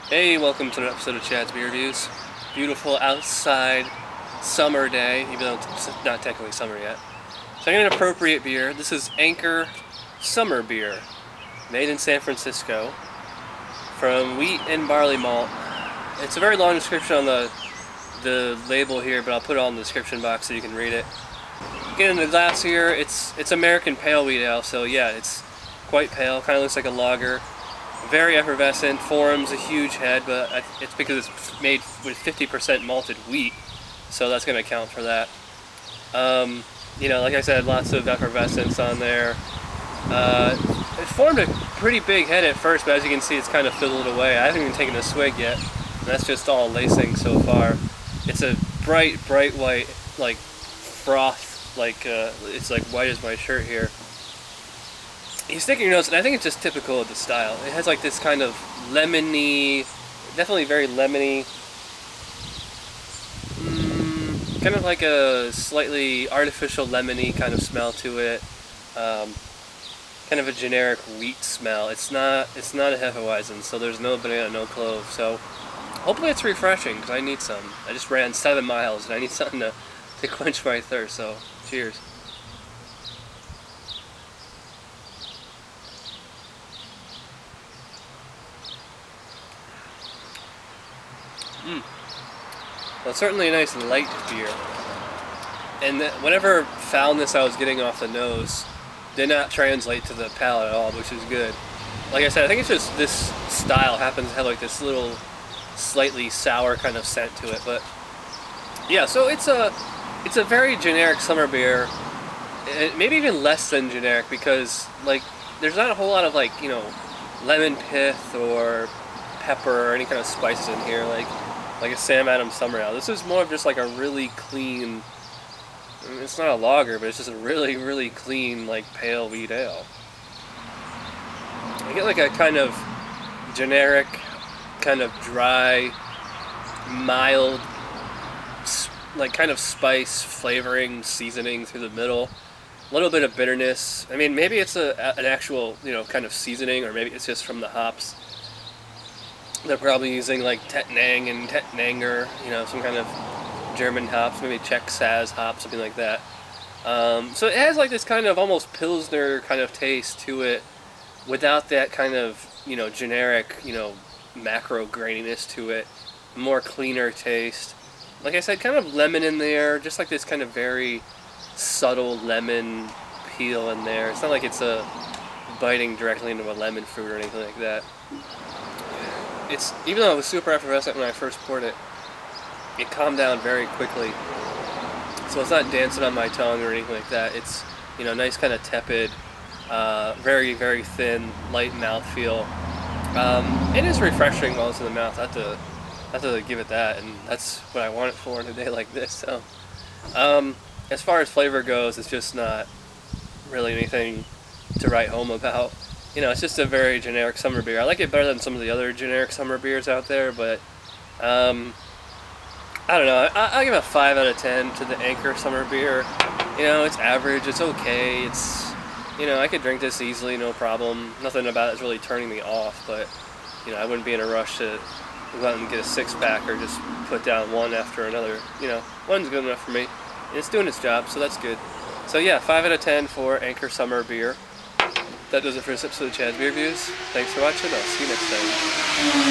Hey, welcome to an episode of Chad's Beer Reviews. Beautiful outside summer day, even though it's not technically summer yet. So I got an appropriate beer. This is Anchor Summer Beer, made in San Francisco, from wheat and barley malt. It's a very long description on the label here, but I'll put it all in the description box so you can read it. Get in the glass here. It's American pale wheat ale, so yeah, it's quite pale. Kind of looks like a lager. Very effervescent, forms a huge head, but it's because it's made with 50% malted wheat, so that's going to account for that. You know, like I said, lots of effervescence on there. It formed a pretty big head at first, but as you can see, it's kind of fizzled away. I haven't even taken a swig yet, and that's just all lacing so far. It's a bright white, like froth, like it's like white as my shirt here. You stick your nose, and I think it's just typical of the style. It has like this kind of lemony, definitely very lemony, kind of like a slightly artificial lemony kind of smell to it. Kind of a generic wheat smell. It's not a Hefeweizen, so there's no banana, no clove. So hopefully it's refreshing, because I need some. I just ran 7 miles, and I need something to quench my thirst. So cheers. Well, it's certainly a nice light beer, and whatever foulness I was getting off the nose did not translate to the palate at all, which is good. Like I said, I think it's just this style happens to have like this little slightly sour kind of scent to it, but yeah, so it's a very generic summer beer, maybe even less than generic, because like there's not a whole lot of like, you know, lemon pith or pepper or any kind of spices in here like a Sam Adams Summer Ale. This is more of just like a really clean, I mean, it's not a lager, but it's just a really clean, like, pale wheat ale. I get like a kind of generic, kind of dry, mild, like kind of spice, flavoring, seasoning through the middle. A little bit of bitterness. I mean, maybe it's an actual, you know, kind of seasoning, or maybe it's just from the hops. They're probably using like 𝓑𝓻𝓮𝓻𝓲𝓷 and 𝓑𝓻𝓮𝓃, you know, some kind of German hops, maybe Czech Saz hops, something like that. So it has like this kind of almost Pilsner kind of taste to it, without that kind of, you know, generic, you know, macro graininess to it. More cleaner taste. Like I said, kind of lemon in there, just like this kind of very subtle lemon peel in there. It's not like it's biting directly into a lemon fruit or anything like that. It's, even though it was super effervescent when I first poured it, it calmed down very quickly. So it's not dancing on my tongue or anything like that. It's, you know, nice kind of tepid, very thin, light mouthfeel. It is refreshing while it's in the mouth. I have to give it that, and that's what I want it for in a day like this. So, as far as flavor goes, it's just not really anything to write home about. You know, it's just a very generic summer beer. I like it better than some of the other generic summer beers out there, but I don't know. I'll give it a 5 out of 10 to the Anchor Summer Beer. You know, it's average. It's okay. It's, you know, I could drink this easily, no problem. Nothing about it's really turning me off, but, you know, I wouldn't be in a rush to go out and get a 6-pack or just put down one after another. You know, one's good enough for me. And it's doing its job, so that's good. So yeah, 5 out of 10 for Anchor Summer Beer. That does it for this episode of Chad's Beer Reviews. Thanks for watching. I'll see you next time.